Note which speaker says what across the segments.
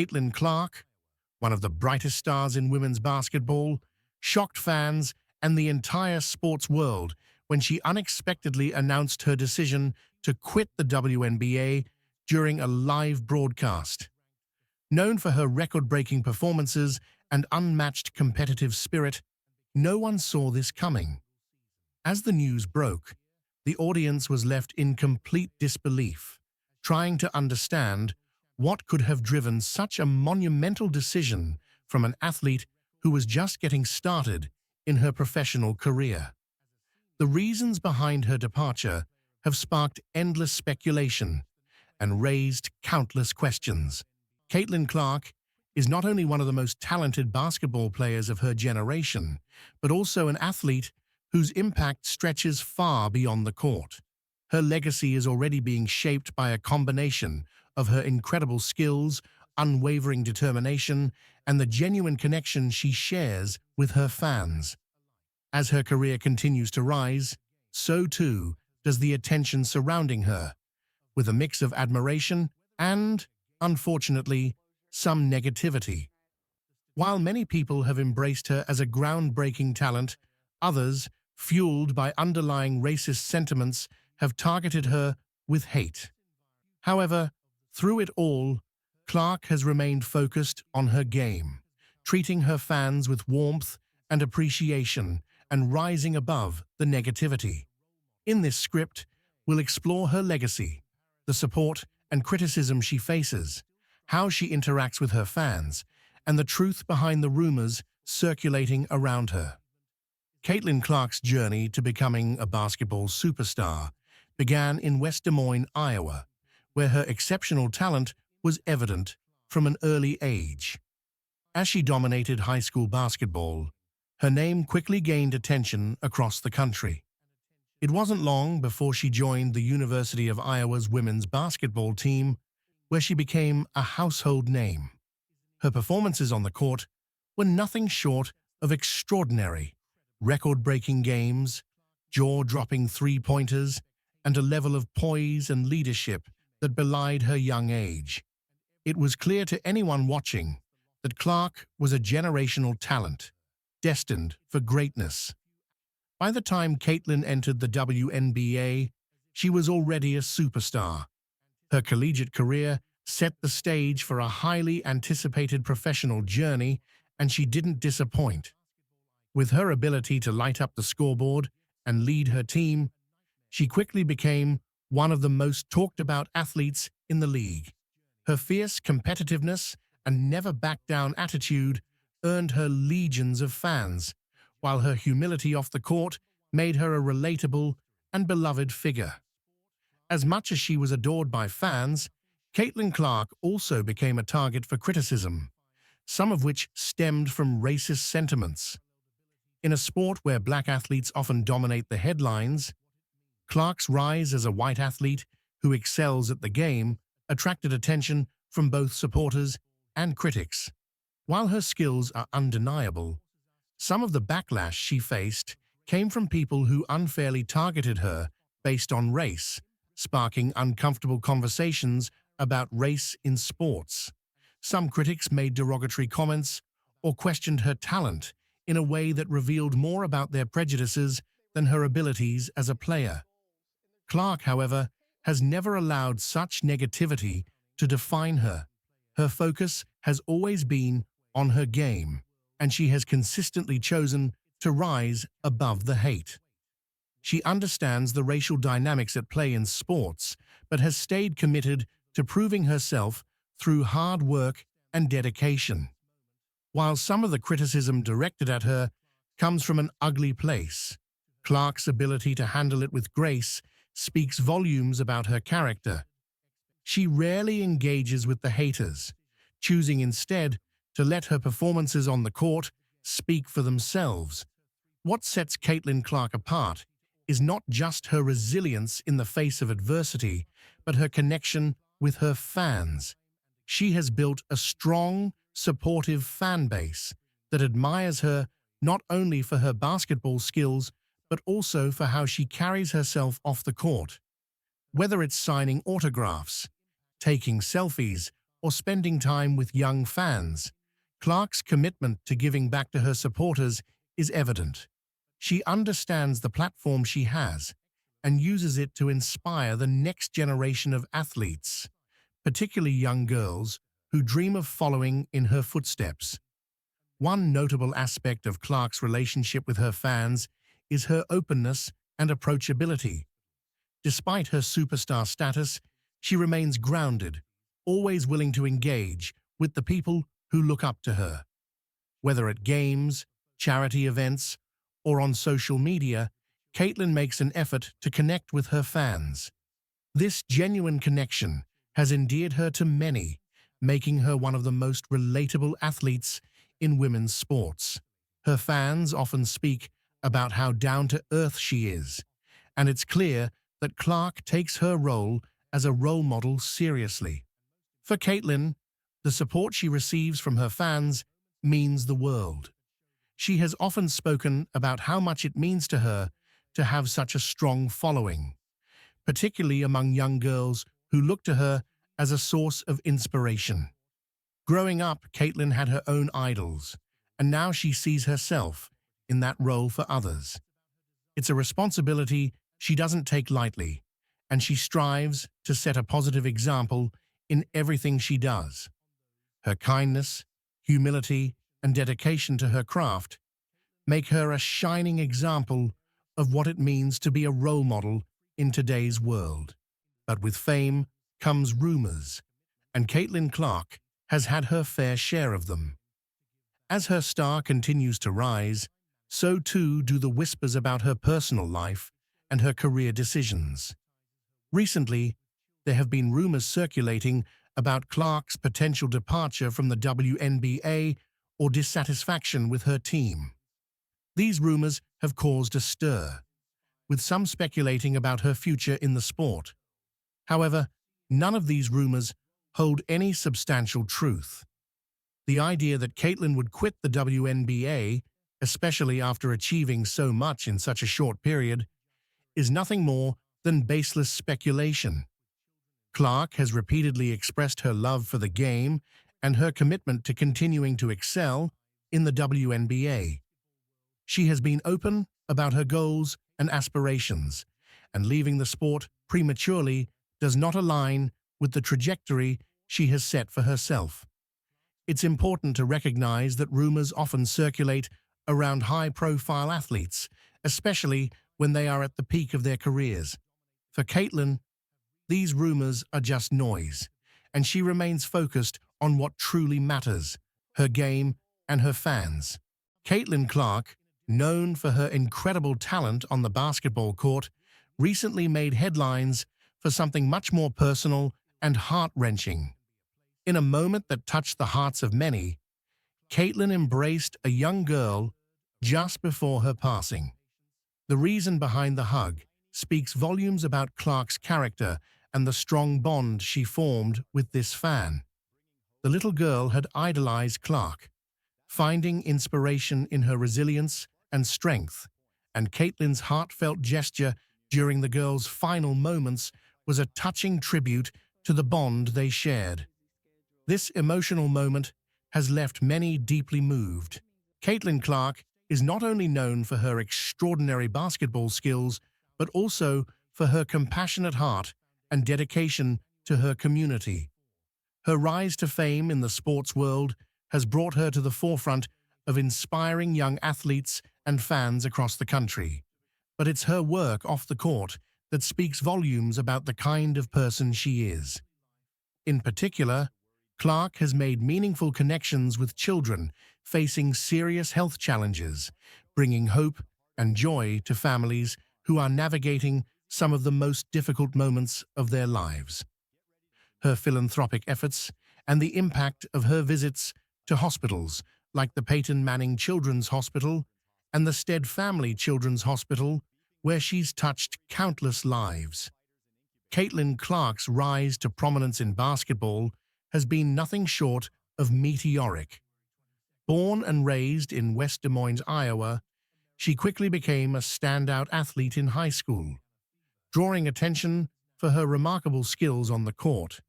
Speaker 1: Caitlin Clark, one of the brightest stars in women's basketball, shocked fans and the entire sports world when she unexpectedly announced her decision to quit the WNBA during a live broadcast. Known for her record-breaking performances and unmatched competitive spirit, no one saw this coming. As the news broke, the audience was left in complete disbelief, trying to understand what could have driven such a monumental decision from an athlete who was just getting started in her professional career. The reasons behind her departure have sparked endless speculation and raised countless questions. Caitlin Clark is not only one of the most talented basketball players of her generation, but also an athlete whose impact stretches far beyond the court. Her legacy is already being shaped by a combination of her incredible skills, unwavering determination, and the genuine connection she shares with her fans. As her career continues to rise, so too does the attention surrounding her, with a mix of admiration and, unfortunately, some negativity. While many people have embraced her as a groundbreaking talent, others, fueled by underlying racist sentiments, have targeted her with hate. However, through it all, Clark has remained focused on her game, treating her fans with warmth and appreciation and rising above the negativity. In this script, we'll explore her legacy, the support and criticism she faces, how she interacts with her fans, and the truth behind the rumors circulating around her. Caitlin Clark's journey to becoming a basketball superstar began in West Des Moines, Iowa, where her exceptional talent was evident from an early age. As she dominated high school basketball, her name quickly gained attention across the country. It wasn't long before she joined the University of Iowa's women's basketball team, where she became a household name. Her performances on the court were nothing short of extraordinary, record-breaking games, jaw-dropping three-pointers, and a level of poise and leadership that belied her young age. It was clear to anyone watching that Clark was a generational talent, destined for greatness. By the time Caitlin entered the WNBA, she was already a superstar. Her collegiate career set the stage for a highly anticipated professional journey, and she didn't disappoint. With her ability to light up the scoreboard and lead her team, she quickly became one of the most talked-about athletes in the league. Her fierce competitiveness and never-back-down attitude earned her legions of fans, while her humility off the court made her a relatable and beloved figure. As much as she was adored by fans, Caitlin Clark also became a target for criticism, some of which stemmed from racist sentiments. In a sport where black athletes often dominate the headlines, Clark's rise as a white athlete who excels at the game attracted attention from both supporters and critics. While her skills are undeniable, some of the backlash she faced came from people who unfairly targeted her based on race, sparking uncomfortable conversations about race in sports. Some critics made derogatory comments or questioned her talent in a way that revealed more about their prejudices than her abilities as a player. Clark, however, has never allowed such negativity to define her. Her focus has always been on her game, and she has consistently chosen to rise above the hate. She understands the racial dynamics at play in sports, but has stayed committed to proving herself through hard work and dedication. While some of the criticism directed at her comes from an ugly place, Clark's ability to handle it with grace speaks volumes about her character. She rarely engages with the haters, choosing instead to let her performances on the court speak for themselves. What sets Caitlin Clark apart is not just her resilience in the face of adversity, but her connection with her fans. She has built a strong, supportive fan base that admires her not only for her basketball skills, but also for how she carries herself off the court. Whether it's signing autographs, taking selfies, or spending time with young fans, Clark's commitment to giving back to her supporters is evident. She understands the platform she has and uses it to inspire the next generation of athletes, particularly young girls who dream of following in her footsteps. One notable aspect of Clark's relationship with her fans is her openness and approachability. Despite her superstar status, she remains grounded, always willing to engage with the people who look up to her. Whether at games, charity events, or on social media, Caitlin makes an effort to connect with her fans. This genuine connection has endeared her to many, making her one of the most relatable athletes in women's sports. Her fans often speak about how down-to-earth she is, and it's clear that Clark takes her role as a role model seriously. For Caitlin, the support she receives from her fans means the world. She has often spoken about how much it means to her to have such a strong following, particularly among young girls who look to her as a source of inspiration. Growing up, Caitlin had her own idols, and now she sees herself in that role for others. It's a responsibility she doesn't take lightly, and she strives to set a positive example in everything she does. Her kindness, humility, and dedication to her craft make her a shining example of what it means to be a role model in today's world. But with fame comes rumors, and Caitlin Clark has had her fair share of them. As her star continues to rise, so too do the whispers about her personal life and her career decisions. Recently, there have been rumors circulating about Clark's potential departure from the WNBA or dissatisfaction with her team. These rumors have caused a stir, with some speculating about her future in the sport. However, none of these rumors hold any substantial truth. The idea that Caitlin would quit the WNBA, especially after achieving so much in such a short period, is nothing more than baseless speculation. Clark has repeatedly expressed her love for the game and her commitment to continuing to excel in the WNBA. She has been open about her goals and aspirations, and leaving the sport prematurely does not align with the trajectory she has set for herself. It's important to recognize that rumors often circulate around high-profile athletes, especially when they are at the peak of their careers. For Caitlin, these rumors are just noise, and she remains focused on what truly matters, her game and her fans. Caitlin Clark, known for her incredible talent on the basketball court, recently made headlines for something much more personal and heart-wrenching. In a moment that touched the hearts of many, Caitlin embraced a young girl just before her passing. The reason behind the hug speaks volumes about Clark's character and the strong bond she formed with this fan. The little girl had idolized Clark, finding inspiration in her resilience and strength, and Caitlin's heartfelt gesture during the girl's final moments was a touching tribute to the bond they shared. This emotional moment has left many deeply moved. Caitlin Clark is not only known for her extraordinary basketball skills, but also for her compassionate heart and dedication to her community. Her rise to fame in the sports world has brought her to the forefront of inspiring young athletes and fans across the country. But it's her work off the court that speaks volumes about the kind of person she is. In particular, Clark has made meaningful connections with children facing serious health challenges, bringing hope and joy to families who are navigating some of the most difficult moments of their lives. Her philanthropic efforts and the impact of her visits to hospitals like the Peyton Manning Children's Hospital and the Stead Family Children's Hospital, where she's touched countless lives. Caitlin Clark's rise to prominence in basketball has been nothing short of meteoric. Born and raised in West Des Moines, Iowa, she quickly became a standout athlete in high school, drawing attention for her remarkable skills on the court.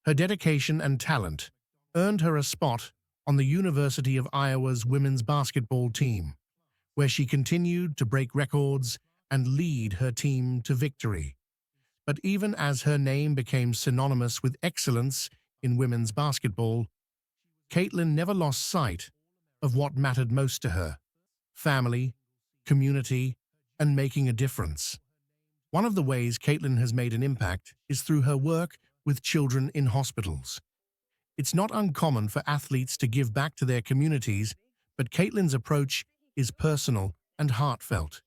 Speaker 1: Her dedication and talent earned her a spot on the University of Iowa's women's basketball team, where she continued to break records and lead her team to victory. But even as her name became synonymous with excellence in women's basketball, Caitlin never lost sight of what mattered most to her: family, community, and making a difference. One of the ways Caitlin has made an impact is through her work with children in hospitals. It's not uncommon for athletes to give back to their communities, but Caitlin's approach is personal and heartfelt.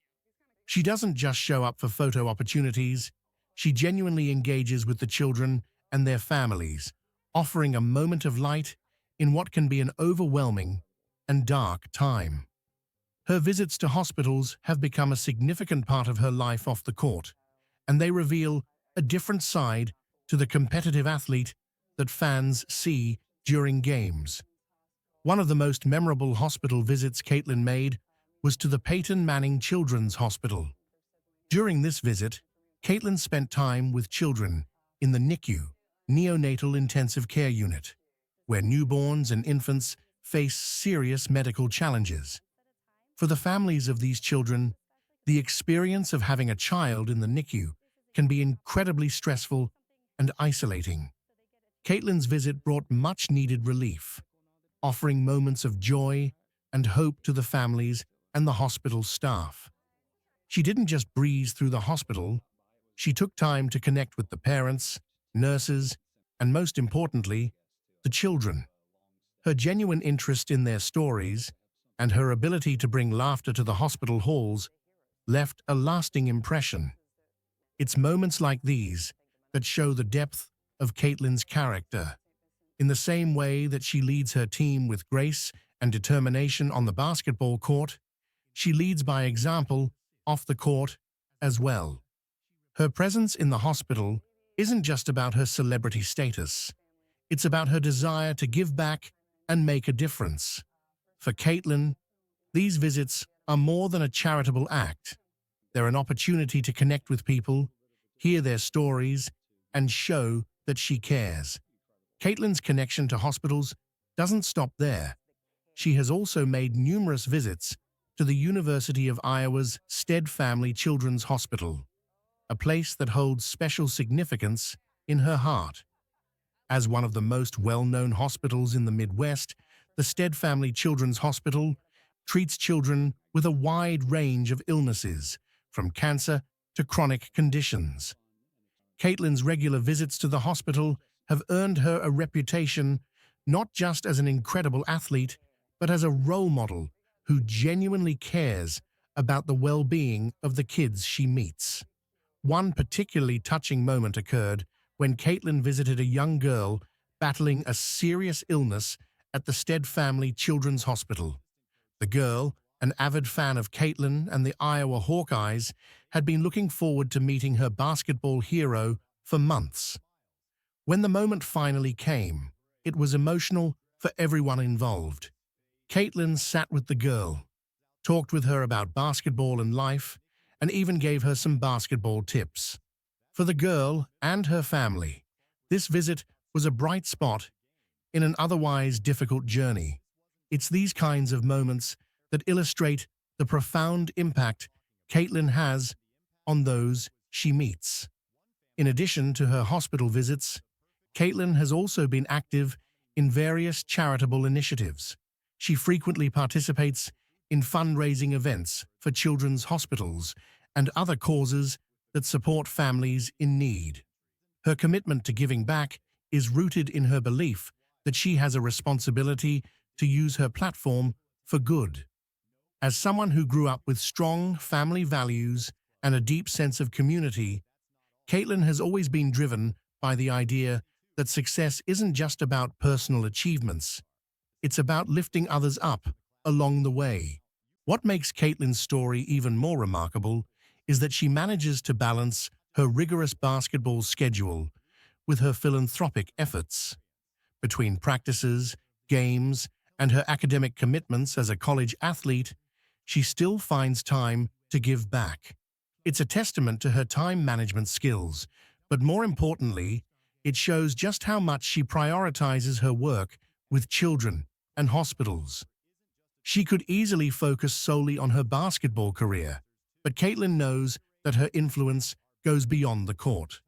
Speaker 1: She doesn't just show up for photo opportunities, she genuinely engages with the children and their families, offering a moment of light in what can be an overwhelming and dark time. Her visits to hospitals have become a significant part of her life off the court, and they reveal a different side to the competitive athlete that fans see during games. One of the most memorable hospital visits Caitlin made was to the Peyton Manning Children's Hospital. During this visit, Caitlin spent time with children in the NICU, Neonatal Intensive Care Unit, where newborns and infants face serious medical challenges. For the families of these children, the experience of having a child in the NICU can be incredibly stressful and isolating. Caitlin's visit brought much-needed relief, offering moments of joy and hope to the families and the hospital staff. She didn't just breeze through the hospital, she took time to connect with the parents, nurses, and most importantly, the children. Her genuine interest in their stories and her ability to bring laughter to the hospital halls left a lasting impression. It's moments like these that show the depth of Caitlin's character. In the same way that she leads her team with grace and determination on the basketball court, she leads by example off the court as well. Her presence in the hospital isn't just about her celebrity status. It's about her desire to give back and make a difference. For Caitlin, these visits are more than a charitable act. They're an opportunity to connect with people, hear their stories, and show that she cares. Caitlin's connection to hospitals doesn't stop there. She has also made numerous visits to the University of Iowa's Stead Family Children's Hospital, a place that holds special significance in her heart. As one of the most well-known hospitals in the Midwest, the Stead Family Children's Hospital treats children with a wide range of illnesses, from cancer to chronic conditions. Caitlin's regular visits to the hospital have earned her a reputation not just as an incredible athlete, but as a role model who genuinely cares about the well-being of the kids she meets. One particularly touching moment occurred when Caitlin visited a young girl battling a serious illness at the Stead Family Children's Hospital. The girl, an avid fan of Caitlin and the Iowa Hawkeyes, had been looking forward to meeting her basketball hero for months. When the moment finally came, it was emotional for everyone involved. Caitlin sat with the girl, talked with her about basketball and life, and even gave her some basketball tips. For the girl and her family, this visit was a bright spot in an otherwise difficult journey. It's these kinds of moments that illustrate the profound impact Caitlin has on those she meets. In addition to her hospital visits, Caitlin has also been active in various charitable initiatives. She frequently participates in fundraising events for children's hospitals and other causes that support families in need. Her commitment to giving back is rooted in her belief that she has a responsibility to use her platform for good. As someone who grew up with strong family values and a deep sense of community, Caitlin has always been driven by the idea that success isn't just about personal achievements. It's about lifting others up along the way. What makes Caitlin's story even more remarkable is that she manages to balance her rigorous basketball schedule with her philanthropic efforts. Between practices, games, and her academic commitments as a college athlete, she still finds time to give back. It's a testament to her time management skills, but more importantly, It shows just how much she prioritizes her work with children and hospitals. She could easily focus solely on her basketball career, but Caitlin knows that her influence goes beyond the court.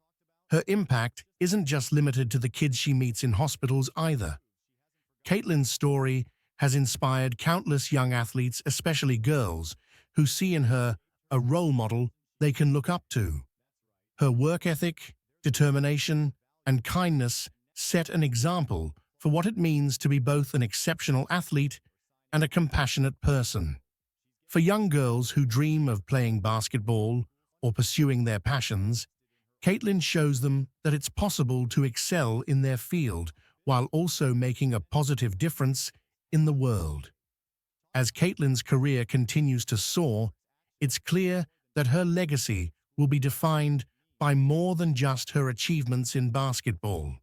Speaker 1: Her impact isn't just limited to the kids she meets in hospitals either. Caitlin's story has inspired countless young athletes, especially girls, who see in her a role model they can look up to. Her work ethic, determination, and kindness set an example for what it means to be both an exceptional athlete and a compassionate person. For young girls who dream of playing basketball or pursuing their passions, Caitlin shows them that it's possible to excel in their field while also making a positive difference in the world. As Caitlin's career continues to soar, it's clear that her legacy will be defined by more than just her achievements in basketball.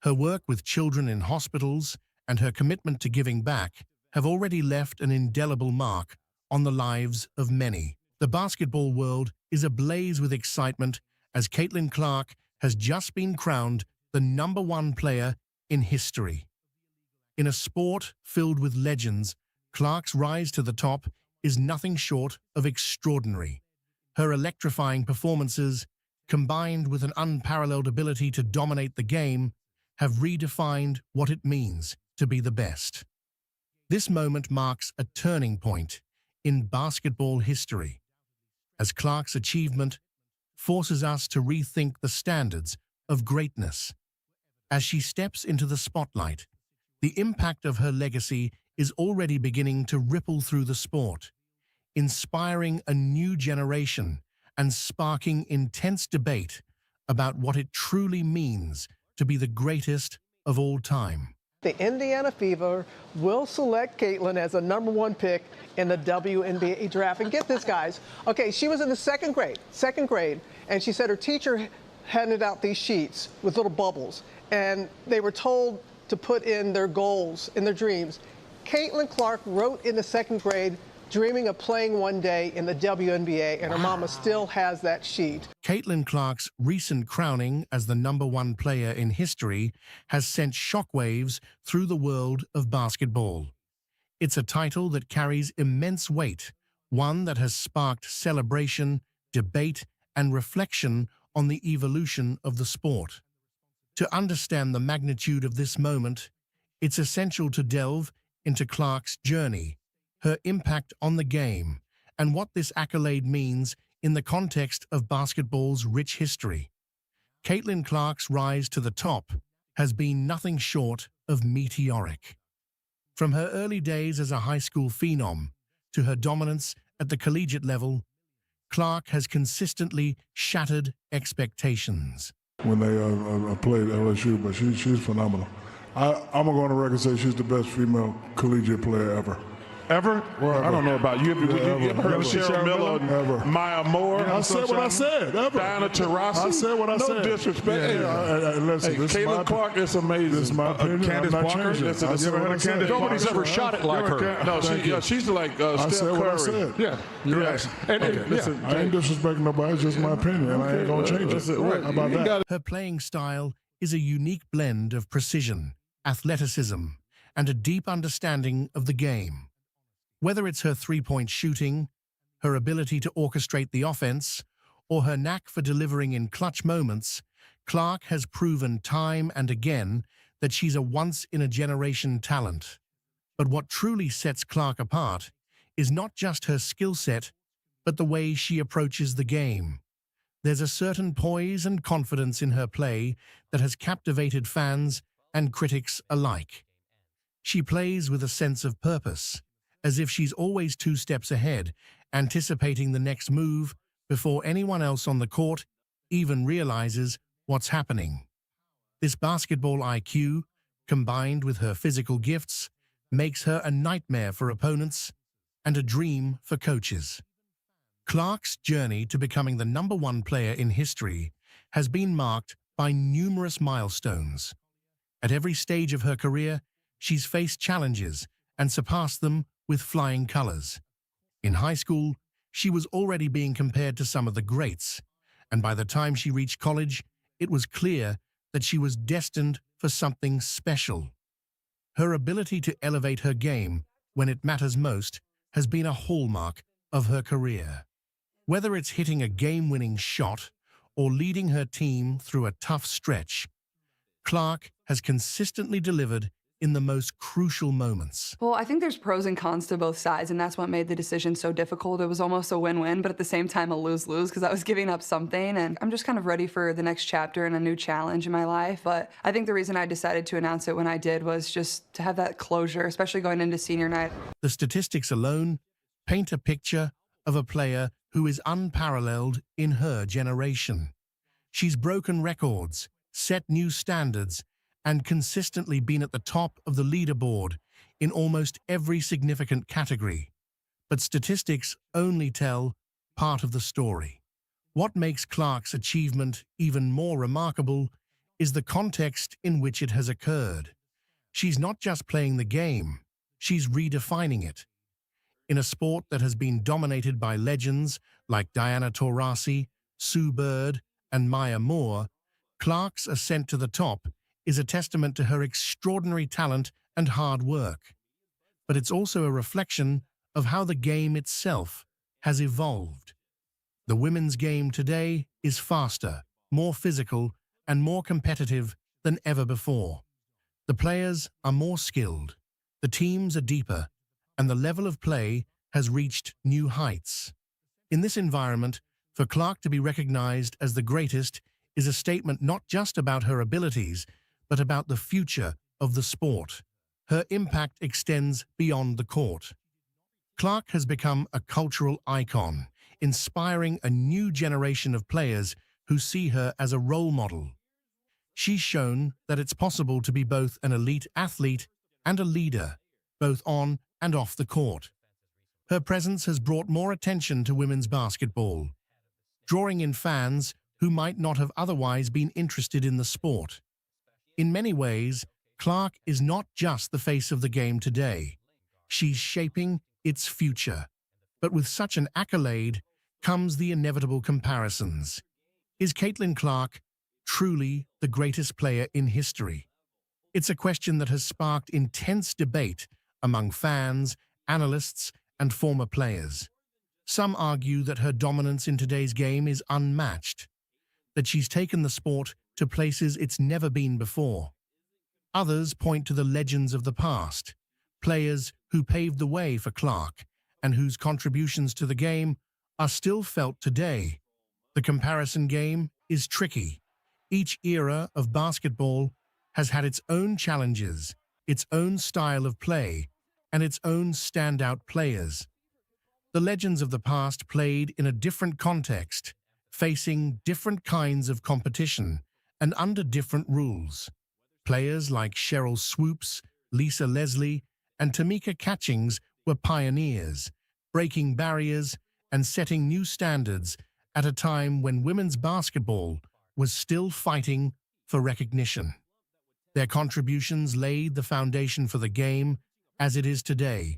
Speaker 1: Her work with children in hospitals and her commitment to giving back have already left an indelible mark on the lives of many. The basketball world is ablaze with excitement as Caitlin Clark has just been crowned the #1 player in history. In a sport filled with legends, Clark's rise to the top is nothing short of extraordinary. Her electrifying performances, combined with an unparalleled ability to dominate the game, have redefined what it means to be the best. This moment marks a turning point in basketball history, as Clark's achievement forces us to rethink the standards of greatness. As she steps into the spotlight, the impact of her legacy is already beginning to ripple through the sport, inspiring a new generation and sparking intense debate about what it truly means to be the greatest of all time.
Speaker 2: The Indiana Fever will select Caitlin as a #1 pick in the WNBA draft. And get this, guys. Okay, she was in the second grade, and she said her teacher handed out these sheets with little bubbles, and they were told to put in their goals and their dreams. Caitlin Clark wrote in the second grade, dreaming of playing one day in the WNBA, and her mama still has that sheet.
Speaker 1: Caitlin Clark's recent crowning as the #1 player in history has sent shockwaves through the world of basketball. It's a title that carries immense weight, one that has sparked celebration, debate, and reflection on the evolution of the sport. To understand the magnitude of this moment, it's essential to delve into Clark's journey, her impact on the game, and what this accolade means in the context of basketball's rich history. Caitlin Clark's rise to the top has been nothing short of meteoric. From her early days as a high school phenom to her dominance at the collegiate level, Clark has consistently shattered expectations.
Speaker 3: When they played LSU, but she's phenomenal. I'm going to go on the record and say she's the best female collegiate player ever.
Speaker 4: Ever? Well,
Speaker 3: Ever.
Speaker 4: I don't know about you. You ever heard of
Speaker 3: Ever.
Speaker 4: Cheryl Miller,
Speaker 3: Ever.
Speaker 4: Maya Moore?
Speaker 3: I said what I said. Ever.
Speaker 4: Diana Taurasi?
Speaker 3: I said what I said.
Speaker 4: No disrespect.
Speaker 3: Listen, this is
Speaker 4: Caitlin
Speaker 3: my,
Speaker 4: Clark is amazing.
Speaker 3: This is my opinion.
Speaker 4: Candace
Speaker 3: I'm not
Speaker 4: Parker?
Speaker 3: changing it.
Speaker 4: Listen,
Speaker 3: I said what I said.
Speaker 4: Nobody's ever shot it like her. No, she's like
Speaker 3: I
Speaker 4: Steph
Speaker 3: said what I
Speaker 4: Curry.
Speaker 3: said.
Speaker 4: Yeah, you're right. And listen,
Speaker 3: I ain't disrespecting nobody. It's just my opinion, and I ain't going to change it.
Speaker 4: Right.
Speaker 3: How about that?
Speaker 1: Her playing style is a unique blend of precision, athleticism, and a deep understanding of the game. Whether it's her three-point shooting, her ability to orchestrate the offense, or her knack for delivering in clutch moments, Clark has proven time and again that she's a once-in-a-generation talent. But what truly sets Clark apart is not just her skill set, but the way she approaches the game. There's a certain poise and confidence in her play that has captivated fans and critics alike. She plays with a sense of purpose, as if she's always 2 steps ahead, anticipating the next move before anyone else on the court even realizes what's happening. This basketball IQ, combined with her physical gifts, makes her a nightmare for opponents and a dream for coaches. Clark's journey to becoming the #1 player in history has been marked by numerous milestones. At every stage of her career, she's faced challenges and surpassed them with flying colors. In high school, she was already being compared to some of the greats, and by the time she reached college, it was clear that she was destined for something special. Her ability to elevate her game when it matters most has been a hallmark of her career. Whether it's hitting a game-winning shot or leading her team through a tough stretch, Clark has consistently delivered in the most crucial moments.
Speaker 5: Well, I think there's pros and cons to both sides, and that's what made the decision so difficult. It was almost a win-win, but at the same time a lose-lose because I was giving up something, and I'm just kind of ready for the next chapter and a new challenge in my life. But I think the reason I decided to announce it when I did was just to have that closure, especially going into senior night.
Speaker 1: The statistics alone paint a picture of a player who is unparalleled in her generation. She's broken records, set new standards, and consistently been at the top of the leaderboard in almost every significant category. But statistics only tell part of the story. What makes Clark's achievement even more remarkable is the context in which it has occurred. She's not just playing the game, she's redefining it. In a sport that has been dominated by legends like Diana Taurasi, Sue Bird, and Maya Moore, Clark's ascent to the top is a testament to her extraordinary talent and hard work. But it's also a reflection of how the game itself has evolved. The women's game today is faster, more physical, and more competitive than ever before. The players are more skilled, the teams are deeper, and the level of play has reached new heights. In this environment, for Clark to be recognized as the greatest is a statement not just about her abilities, but about the future of the sport. Her impact extends beyond the court. Clark has become a cultural icon, inspiring a new generation of players who see her as a role model. She's shown that it's possible to be both an elite athlete and a leader, both on and off the court. Her presence has brought more attention to women's basketball, drawing in fans who might not have otherwise been interested in the sport. In many ways, Clark is not just the face of the game today. She's shaping its future. But with such an accolade comes the inevitable comparisons. Is Caitlin Clark truly the greatest player in history? It's a question that has sparked intense debate among fans, analysts, and former players. Some argue that her dominance in today's game is unmatched, that she's taken the sport to places it's never been before. Others point to the legends of the past, players who paved the way for Clark and whose contributions to the game are still felt today. The comparison game is tricky. Each era of basketball has had its own challenges, its own style of play, and its own standout players. The legends of the past played in a different context, facing different kinds of competition and under different rules. Players like Cheryl Swoops, Lisa Leslie, and Tamika Catchings were pioneers, breaking barriers and setting new standards at a time when women's basketball was still fighting for recognition. Their contributions laid the foundation for the game as it is today,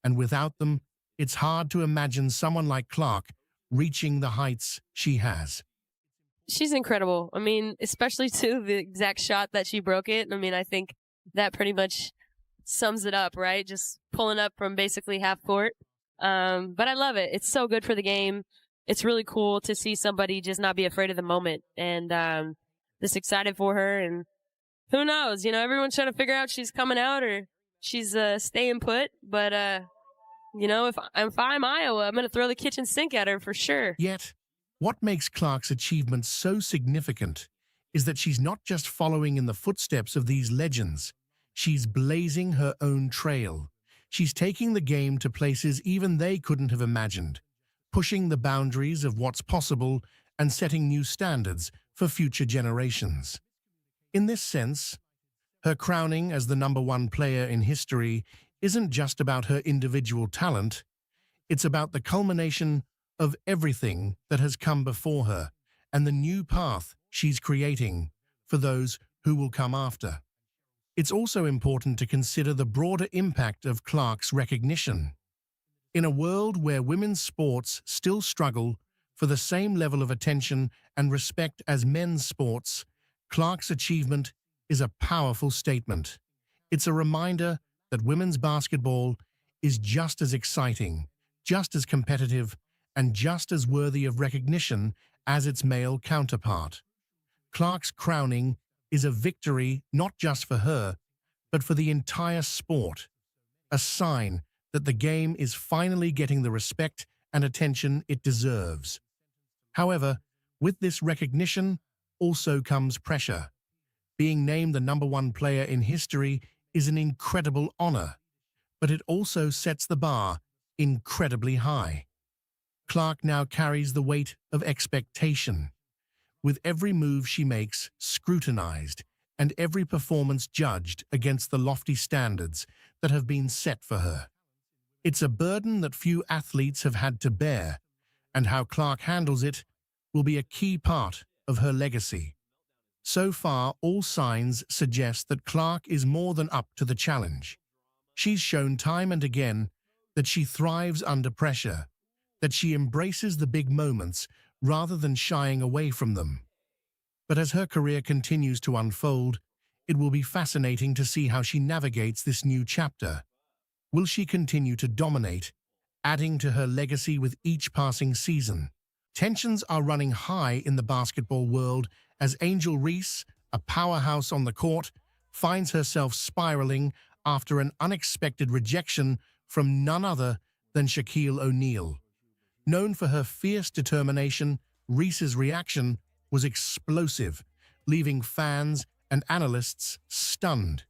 Speaker 1: and without them, it's hard to imagine someone like Clark reaching the heights she has.
Speaker 6: She's incredible. I mean, especially to the exact shot that she broke it. I mean, I think that pretty much sums it up, right? Just pulling up from basically half court. But I love it. It's so good for the game. It's really cool to see somebody just not be afraid of the moment. And just excited for her. And who knows? You know, everyone's trying to figure out she's coming out or she's staying put. But, you know, if I'm Iowa, I'm going to throw the kitchen sink at her for sure.
Speaker 1: Yet, what makes Clark's achievement so significant is that she's not just following in the footsteps of these legends. She's blazing her own trail. She's taking the game to places even they couldn't have imagined, pushing the boundaries of what's possible and setting new standards for future generations. In this sense, her crowning as the #1 player in history isn't just about her individual talent, it's about the culmination of everything that has come before her and the new path she's creating for those who will come after. It's also important to consider the broader impact of Clark's recognition. In a world where women's sports still struggle for the same level of attention and respect as men's sports, Clark's achievement is a powerful statement. It's a reminder that women's basketball is just as exciting, just as competitive, and just as worthy of recognition as its male counterpart. Clark's crowning is a victory not just for her, but for the entire sport, a sign that the game is finally getting the respect and attention it deserves. However, with this recognition also comes pressure. Being named the #1 player in history is an incredible honor, but it also sets the bar incredibly high. Clark now carries the weight of expectation, with every move she makes scrutinized and every performance judged against the lofty standards that have been set for her. It's a burden that few athletes have had to bear, and how Clark handles it will be a key part of her legacy. So far, all signs suggest that Clark is more than up to the challenge. She's shown time and again that she thrives under pressure, that she embraces the big moments rather than shying away from them. But as her career continues to unfold, it will be fascinating to see how she navigates this new chapter. Will she continue to dominate, adding to her legacy with each passing season? Tensions are running high in the basketball world as Angel Reese, a powerhouse on the court, finds herself spiraling after an unexpected rejection from none other than Shaquille O'Neal. Known for her fierce determination, Reese's reaction was explosive, leaving fans and analysts stunned.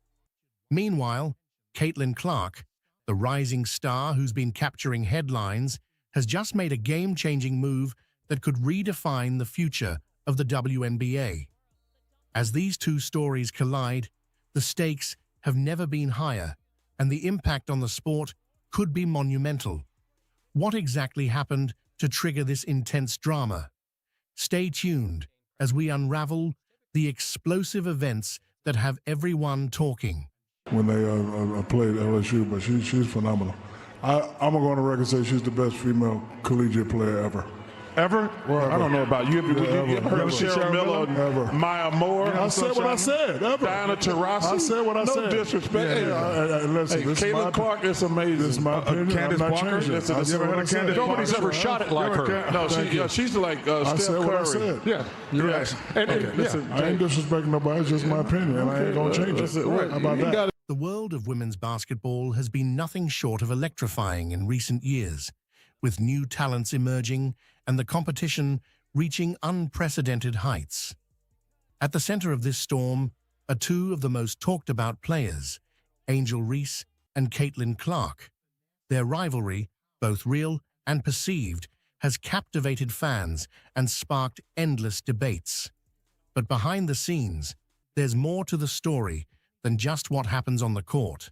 Speaker 1: Meanwhile, Caitlin Clark, the rising star who's been capturing headlines, has just made a game-changing move that could redefine the future of the WNBA. As these two stories collide, the stakes have never been higher, and the impact on the sport could be monumental. What exactly happened to trigger this intense drama? Stay tuned as we unravel the explosive events that have everyone talking.
Speaker 3: When they played LSU, but she's phenomenal. I'm going to go on the record and say she's the best female collegiate player ever.
Speaker 4: Ever?
Speaker 3: Well,
Speaker 4: I don't know about you. You
Speaker 3: ever
Speaker 4: heard of Cheryl Miller,
Speaker 3: ever.
Speaker 4: Maya Moore?
Speaker 3: I said what I said. Ever.
Speaker 4: Diana Taurasi?
Speaker 3: I said what I said.
Speaker 4: No disrespect.
Speaker 3: Listen,
Speaker 4: Caitlin Clark is amazing.
Speaker 3: This is my opinion.
Speaker 4: Candace
Speaker 3: I'm not
Speaker 4: Parker?
Speaker 3: changing it.
Speaker 4: You ever heard of Candace? Nobody's ever shot it like her. No, she's like Steph
Speaker 3: said
Speaker 4: Curry.
Speaker 3: what I said.
Speaker 4: Yeah, you're right.
Speaker 3: Listen, I ain't disrespecting nobody. It's just my opinion, and I ain't going to change it. How about that?
Speaker 1: The world of women's basketball has been nothing short of electrifying in recent years, with new talents emerging and the competition reaching unprecedented heights. At the center of this storm are two of the most talked-about players, Angel Reese and Caitlin Clark. Their rivalry, both real and perceived, has captivated fans and sparked endless debates. But behind the scenes, there's more to the story than just what happens on the court.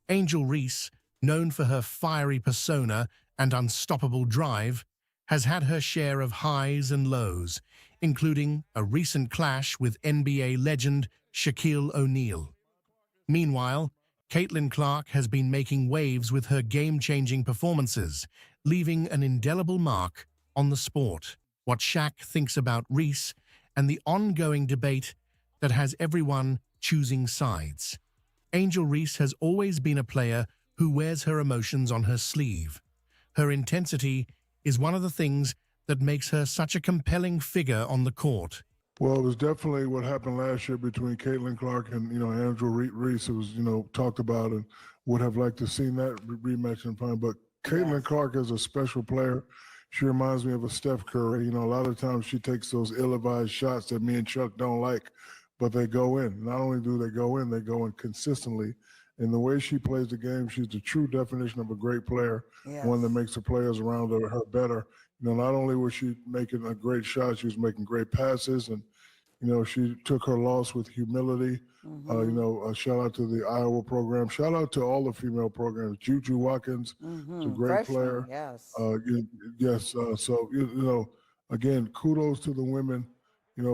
Speaker 1: Angel Reese, known for her fiery persona and unstoppable drive, has had her share of highs and lows, including a recent clash with NBA legend Shaquille O'Neal. Meanwhile, Caitlin Clark has been making waves with her game-changing performances, leaving an indelible mark on the sport. What Shaq thinks about Reese and the ongoing debate that has everyone choosing sides. Angel Reese has always been a player who wears her emotions on her sleeve. Her intensity is one of the things that makes her such a compelling figure on the court.
Speaker 3: Well, it was definitely what happened last year between Caitlin Clark and, Angel Reese. It was, talked about and would have liked to seen that rematch in time. But Caitlin Clark is a special player. She reminds me of a Steph Curry. A lot of times she takes those ill-advised shots that me and Chuck don't like, but they go in. Not only do they go in consistently. And the way she plays the game, she's the true definition of a great player, one that makes the players around her better. Not only was she making a great shot, she was making great passes, and she took her loss with humility. Shout out to the Iowa program. Shout out to all the female programs. Juju Watkins is a great player.
Speaker 7: Yes.
Speaker 3: Again, kudos to the women,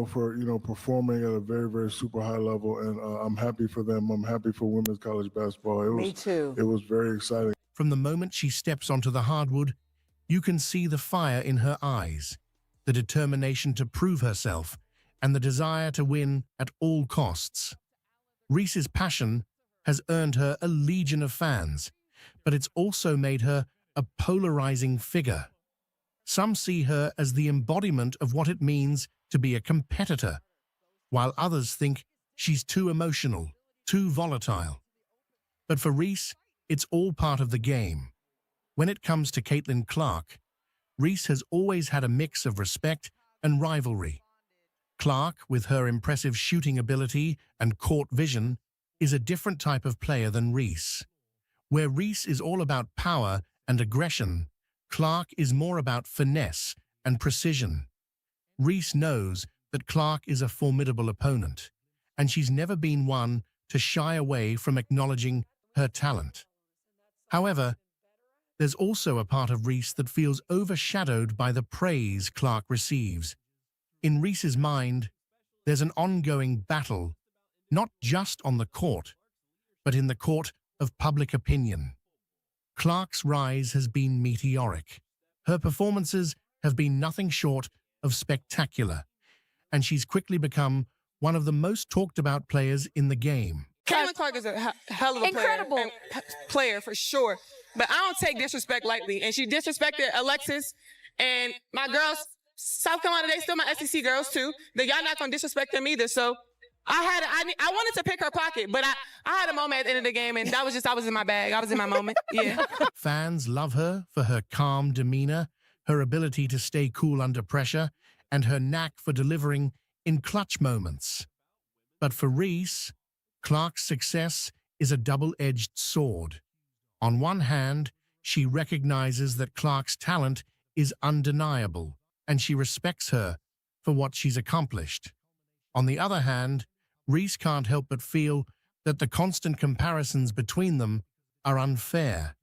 Speaker 3: for performing at a very, very super high level, and I'm happy for them. I'm happy for women's college basketball.
Speaker 7: Me too.
Speaker 3: It was very exciting.
Speaker 1: From the moment she steps onto the hardwood, you can see the fire in her eyes, the determination to prove herself, and the desire to win at all costs. Reese's passion has earned her a legion of fans, but it's also made her a polarizing figure. Some see her as the embodiment of what it means to be a competitor, while others think she's too emotional, too volatile. But for Reese, it's all part of the game. When it comes to Caitlin Clark, Reese has always had a mix of respect and rivalry. Clark, with her impressive shooting ability and court vision, is a different type of player than Reese. Where Reese is all about power and aggression, Clark is more about finesse and precision. Reese knows that Clark is a formidable opponent, and she's never been one to shy away from acknowledging her talent. However, there's also a part of Reese that feels overshadowed by the praise Clark receives. In Reese's mind, there's an ongoing battle, not just on the court, but in the court of public opinion. Clark's rise has been meteoric. Her performances have been nothing short of spectacular, and she's quickly become one of the most talked about players in the game.
Speaker 8: Caitlin Clark is a hell of a player for sure. But I don't take disrespect lightly. And she disrespected Alexis. And my girls, South Carolina, they still my SEC girls too. That y'all not gonna disrespect them either. So I wanted to pick her pocket, but I had a moment at the end of the game, and I was in my bag. I was in my moment. Yeah.
Speaker 1: Fans love her for her calm demeanor, her ability to stay cool under pressure, and her knack for delivering in clutch moments. But for Reese, Clark's success is a double-edged sword. On one hand, she recognizes that Clark's talent is undeniable, and she respects her for what she's accomplished. On the other hand, Reese can't help but feel that the constant comparisons between them are unfair.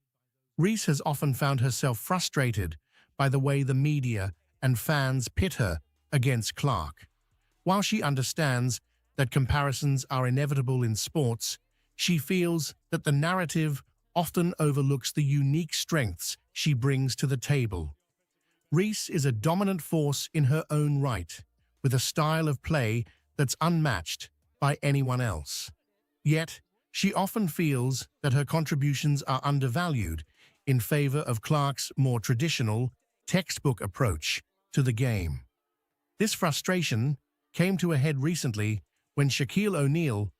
Speaker 1: Reese has often found herself frustrated by the way the media and fans pit her against Clark. While she understands that comparisons are inevitable in sports, she feels that the narrative often overlooks the unique strengths she brings to the table. Reese is a dominant force in her own right, with a style of play that's unmatched by anyone else. Yet, she often feels that her contributions are undervalued in favor of Clark's more traditional, textbook approach to the game. This frustration came to a head recently when Shaquille O'Neal,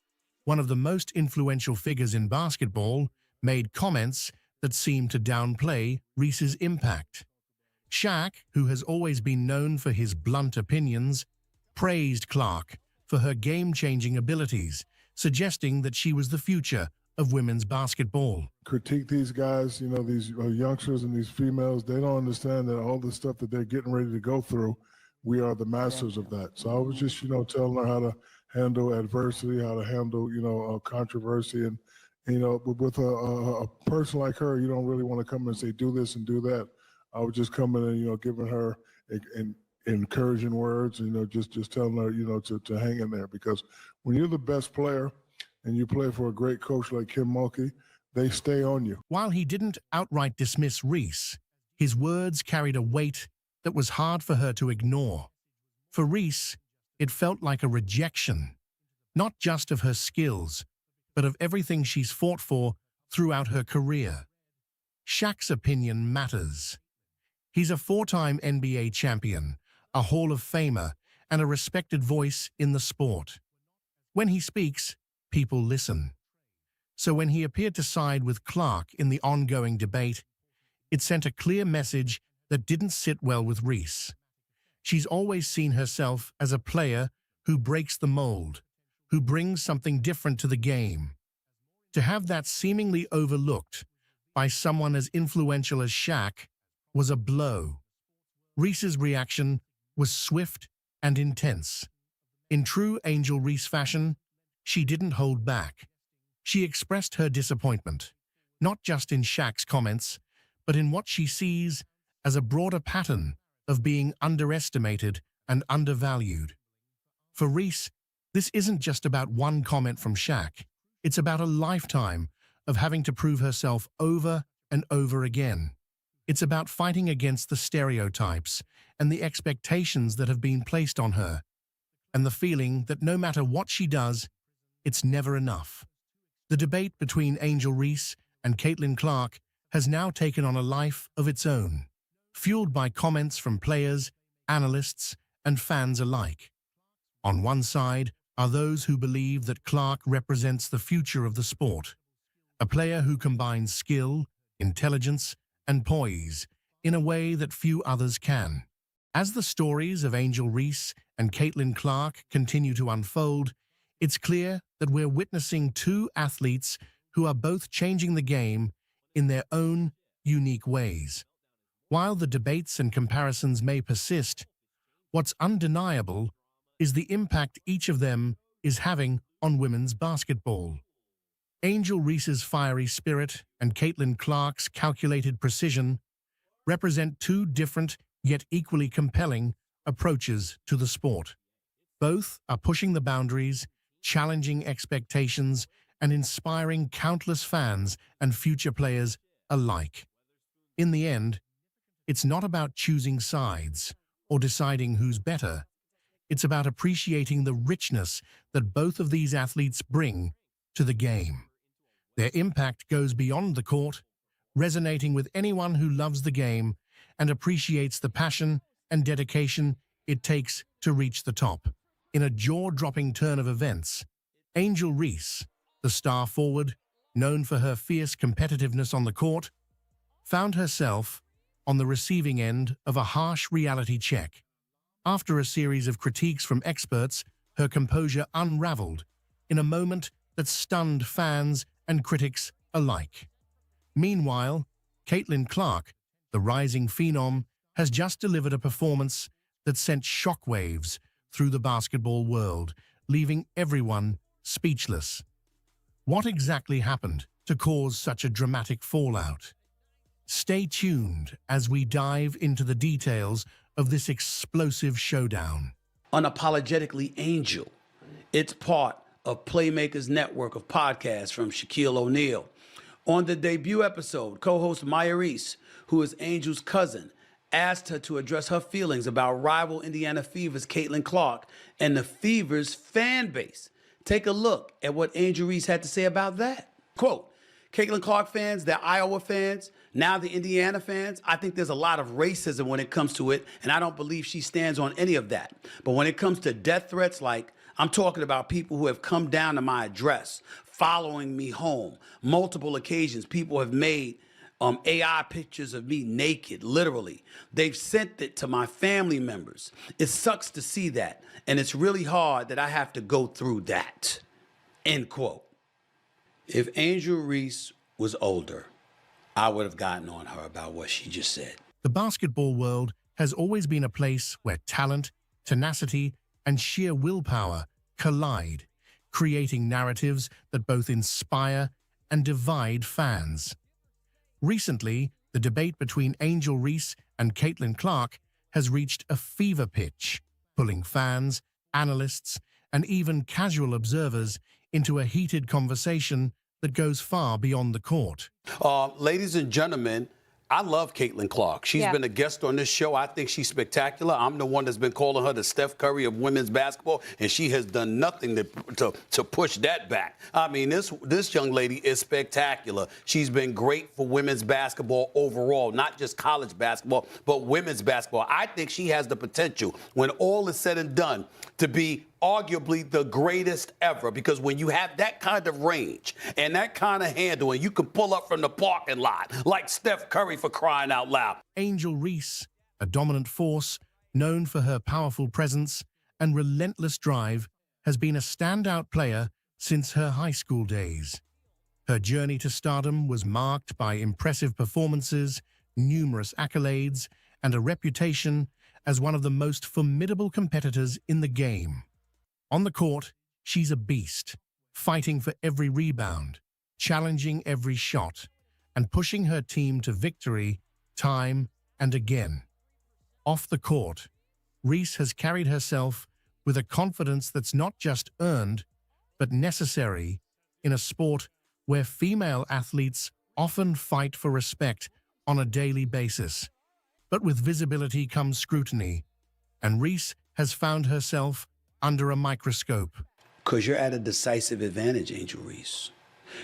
Speaker 1: one of the most influential figures in basketball, made comments that seemed to downplay Reese's impact. Shaq, who has always been known for his blunt opinions, praised Clark for her game-changing abilities, suggesting that she was the future of women's basketball.
Speaker 3: Critique these guys, these youngsters and these females, they don't understand that all the stuff that they're getting ready to go through, we are the masters of that. So I was just, telling her how to handle adversity, how to handle, controversy. And, with a person like her, you don't really want to come and say, do this and do that. I was just coming and, giving her encouraging words, just telling her, to hang in there. Because when you're the best player and you play for a great coach like Kim Mulkey, they stay on you.
Speaker 1: While he didn't outright dismiss Reese, his words carried a weight that was hard for her to ignore. For Reese, it felt like a rejection, not just of her skills, but of everything she's fought for throughout her career. Shaq's opinion matters. He's a four-time NBA champion, a Hall of Famer, and a respected voice in the sport. When he speaks, people listen. So when he appeared to side with Clark in the ongoing debate, it sent a clear message that didn't sit well with Reese. She's always seen herself as a player who breaks the mold, who brings something different to the game. To have that seemingly overlooked by someone as influential as Shaq was a blow. Reese's reaction was swift and intense. In true Angel Reese fashion, she didn't hold back. She expressed her disappointment, not just in Shaq's comments, but in what she sees as a broader pattern of being underestimated and undervalued. For Reese, this isn't just about one comment from Shaq. It's about a lifetime of having to prove herself over and over again. It's about fighting against the stereotypes and the expectations that have been placed on her. and the feeling that no matter what she does, it's never enough. The debate between Angel Reese and Caitlin Clark has now taken on a life of its own, fueled by comments from players, analysts, and fans alike. On one side are those who believe that Clark represents the future of the sport, a player who combines skill, intelligence, and poise in a way that few others can. As the stories of Angel Reese and Caitlin Clark continue to unfold, it's clear that we're witnessing two athletes who are both changing the game in their own unique ways. While the debates and comparisons may persist, what's undeniable is the impact each of them is having on women's basketball. Angel Reese's fiery spirit and Caitlin Clark's calculated precision represent two different yet equally compelling approaches to the sport. Both are pushing the boundaries, challenging expectations, and inspiring countless fans and future players alike. In the end, it's not about choosing sides or deciding who's better. It's about appreciating the richness that both of these athletes bring to the game. Their impact goes beyond the court, resonating with anyone who loves the game and appreciates the passion and dedication it takes to reach the top. In a jaw-dropping turn of events, Angel Reese, the star forward, known for her fierce competitiveness on the court, found herself on the receiving end of a harsh reality check. After a series of critiques from experts, her composure unraveled in a moment that stunned fans and critics alike. Meanwhile, Caitlin Clark, the rising phenom, has just delivered a performance that sent shockwaves through the basketball world, leaving everyone speechless. What exactly happened to cause such a dramatic fallout? Stay tuned as we dive into the details of this explosive showdown.
Speaker 9: Unapologetically Angel. It's part of Playmakers Network of podcasts from Shaquille O'Neal. On the debut episode, co-host Maya Reese, who is Angel's cousin, asked her to address her feelings about rival Indiana Fever's Caitlin Clark and the Fever's fan base. Take a look at what Angel Reese had to say about that. Quote, Caitlin Clark fans, the Iowa fans, now the Indiana fans, I think there's a lot of racism when it comes to it, and I don't believe she stands on any of that. But when it comes to death threats, like, I'm talking about people who have come down to my address, following me home. Multiple occasions, people have made AI pictures of me naked, literally. They've sent it to my family members. It sucks to see that, and it's really hard that I have to go through that, end quote. If Angel Reese was older, I would have gotten on her about what she just said.
Speaker 1: The basketball world has always been a place where talent, tenacity, and sheer willpower collide, creating narratives that both inspire and divide fans. Recently, the debate between Angel Reese and Caitlin Clark has reached a fever pitch, pulling fans, analysts, and even casual observers into a heated conversation that goes far beyond the court.
Speaker 9: Ladies and gentlemen, I love Caitlin Clark. She's been a guest on this show. I think she's spectacular. I'm the one that's been calling her the Steph Curry of women's basketball, and she has done nothing to push that back. I mean, this young lady is spectacular. She's been great for women's basketball overall, not just college basketball, but women's basketball. I think she has the potential, when all is said and done, to be arguably the greatest ever, because when you have that kind of range and that kind of handle, and you can pull up from the parking lot like Steph Curry, for crying out loud.
Speaker 1: Angel Reese, a dominant force known for her powerful presence and relentless drive, has been a standout player since her high school days. Her journey to stardom was marked by impressive performances, numerous accolades, and a reputation as one of the most formidable competitors in the game. On the court, she's a beast, fighting for every rebound, challenging every shot, and pushing her team to victory time and again. Off the court, Reese has carried herself with a confidence that's not just earned, but necessary in a sport where female athletes often fight for respect on a daily basis. But with visibility comes scrutiny, and Reese has found herself under a microscope.
Speaker 9: Because you're at a decisive advantage, Angel Reese.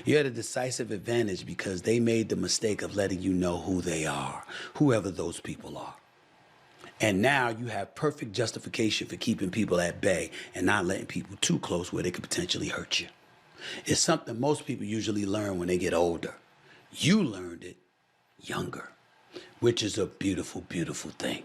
Speaker 9: You're at a decisive advantage because they made the mistake of letting you know who they are, whoever those people are. And now you have perfect justification for keeping people at bay and not letting people too close where they could potentially hurt you. It's something most people usually learn when they get older. You learned it younger, which is a beautiful, beautiful thing.